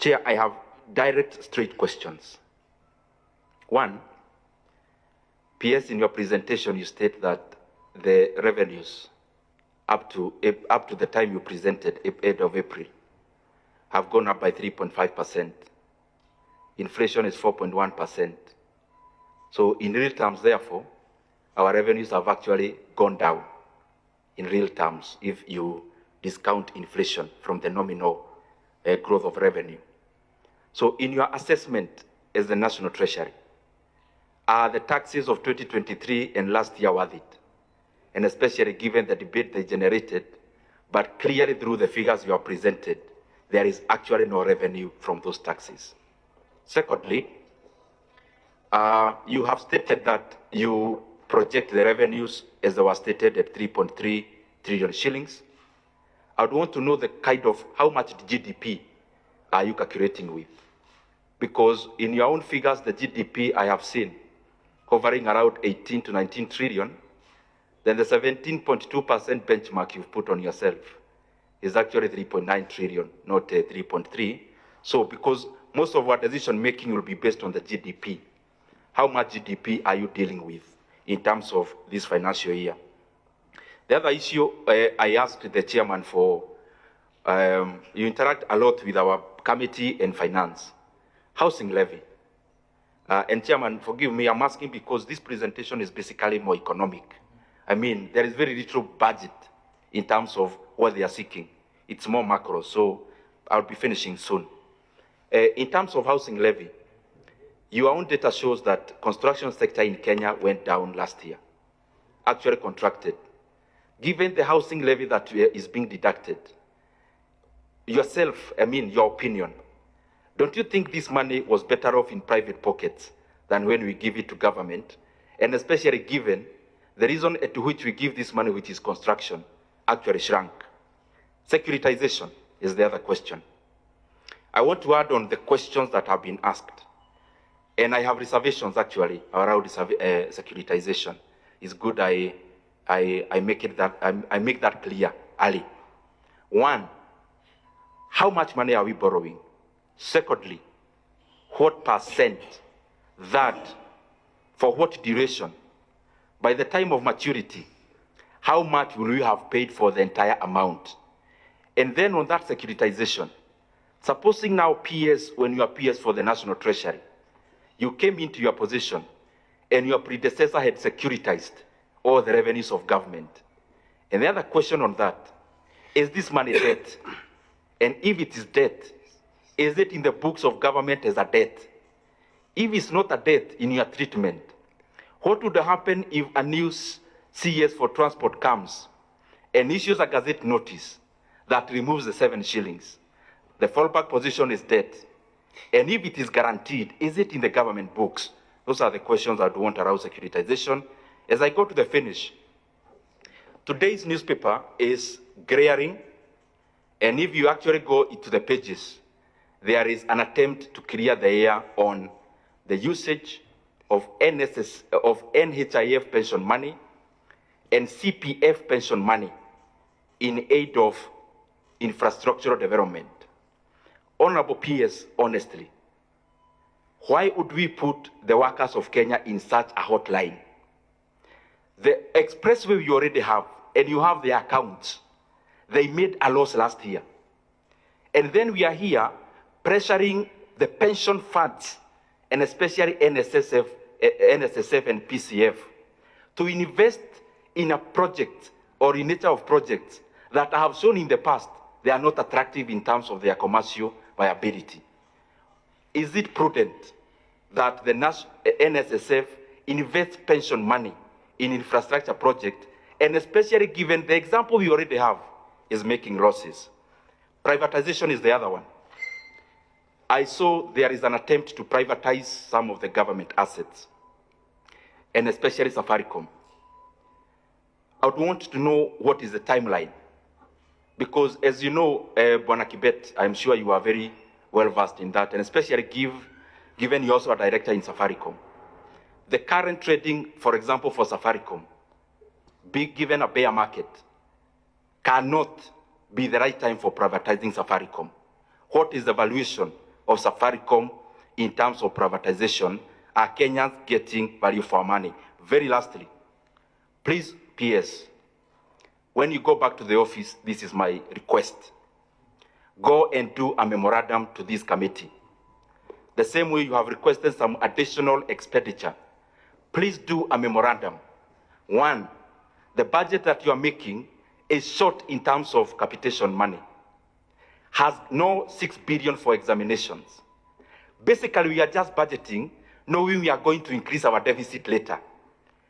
Chair, I have direct, straight questions. One, PS, in your presentation, you state that the revenues up to the time you presented, 8th of April, have gone up by 3.5%. Inflation is 4.1%. So in real terms, therefore, our revenues have actually gone down in real terms if you discount inflation from the nominal growth of revenue. So in your assessment as the National Treasury, are the taxes of 2023 and last year worth it? And especially given the debate they generated, but clearly through the figures you have presented, there is actually no revenue from those taxes. Secondly, you have stated that you project the revenues as they were stated at 3.3 trillion shillings. I would want to know the kind of how much GDP are you calculating with? Because in your own figures, the GDP I have seen hovering around 18 to 19 trillion, then the 17.2% benchmark you've put on yourself is actually 3.9 trillion, not 3.3. So because most of our decision making will be based on the GDP, how much GDP are you dealing with in terms of this financial year? The other issue I asked the chairman for, you interact a lot with our committee and finance, housing levy. And chairman, forgive me, I'm asking because this presentation is basically more economic. I mean, there is very little budget in terms of what they are seeking. It's more macro, so I'll be finishing soon. In terms of housing levy, your own data shows that construction sector in Kenya went down last year, actually contracted. Given the housing levy that is being deducted, yourself, I mean, your opinion, don't you think this money was better off in private pockets than when we give it to government? And especially given the reason to which we give this money, which is construction, actually shrunk. Securitization is the other question. I want to add on the questions that have been asked. And I have reservations actually around securitization. It's good I make that clear early. One, how much money are we borrowing? Secondly, what percent, that, for what duration? By the time of maturity, how much will we have paid for the entire amount? And then on that securitization, supposing now PS, when you are PS for the National Treasury, you came into your position and your predecessor had securitized all the revenues of government. And the other question on that, is this money debt? And if it is debt, is it in the books of government as a debt? If it's not a debt in your treatment, what would happen if a new CS for transport comes and issues a gazette notice that removes the 7 shillings? The fallback position is debt. And if it is guaranteed, is it in the government books? Those are the questions I'd want around securitization. As I go to the finish, today's newspaper is glaring, and if you actually go into the pages, there is an attempt to clear the air on the usage of NHIF pension money and CPF pension money in aid of infrastructural development. Honorable PS, honestly, why would we put the workers of Kenya in such a hotline? The expressway you already have, and you have the accounts, they made a loss last year. And then we are here pressuring the pension funds, and especially NSSF and PCF, to invest in a project or in nature of projects that I have shown in the past they are not attractive in terms of their commercial viability. Is it prudent that the NSSF invests pension money in infrastructure projects, and especially given the example we already have is making losses? Privatization is the other one. I saw there is an attempt to privatize some of the government assets, and especially Safaricom. I would want to know what is the timeline. Because as you know, Bwana Kibet, I'm sure you are very well versed in that, and especially given you're also a director in Safaricom. The current trading, for example, for Safaricom, given a bear market, cannot be the right time for privatizing Safaricom. What is the valuation of Safaricom in terms of privatization, are Kenyans getting value for money? Very lastly, please, PS, when you go back to the office, this is my request. Go and do a memorandum to this committee. The same way you have requested some additional expenditure, please do a memorandum. One, the budget that you are making is short in terms of capitation money, has no 6 billion for examinations. Basically, we are just budgeting, knowing we are going to increase our deficit later.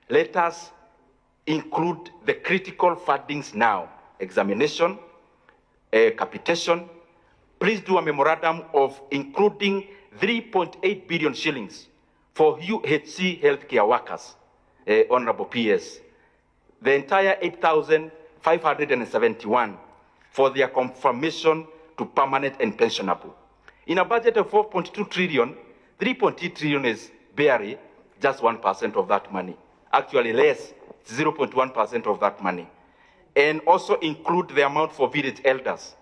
Let us include the critical fundings now, examination, capitation. Please do a memorandum of including 3.8 billion shillings for UHC healthcare workers, Honorable PS. The entire 8,571 for their confirmation to permanent and pensionable. In a budget of 4.2 trillion, 3.8 trillion is barely just 1% of that money. Actually less, 0.1% of that money. And also include the amount for village elders.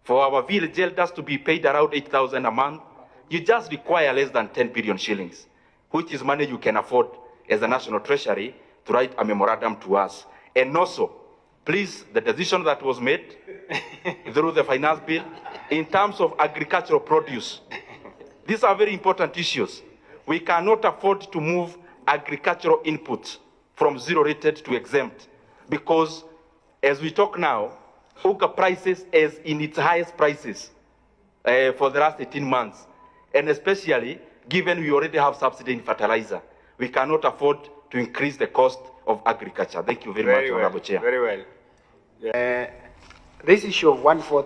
For our village elders to be paid around 8,000 a month, you just require less than 10 billion shillings, which is money you can afford as a national treasury to write a memorandum to us. And also, please, the decision that was made through the finance bill in terms of agricultural produce, these are very important issues. We cannot afford to move agricultural inputs from zero rated to exempt, because as we talk now, Uga prices is in its highest prices for the last 18 months. And especially given we already have subsidy in fertilizer, we cannot afford to increase the cost of agriculture. Thank you very much, Honorable Chair. Very well. This issue of 1/4,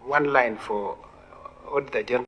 one line for Auditor General.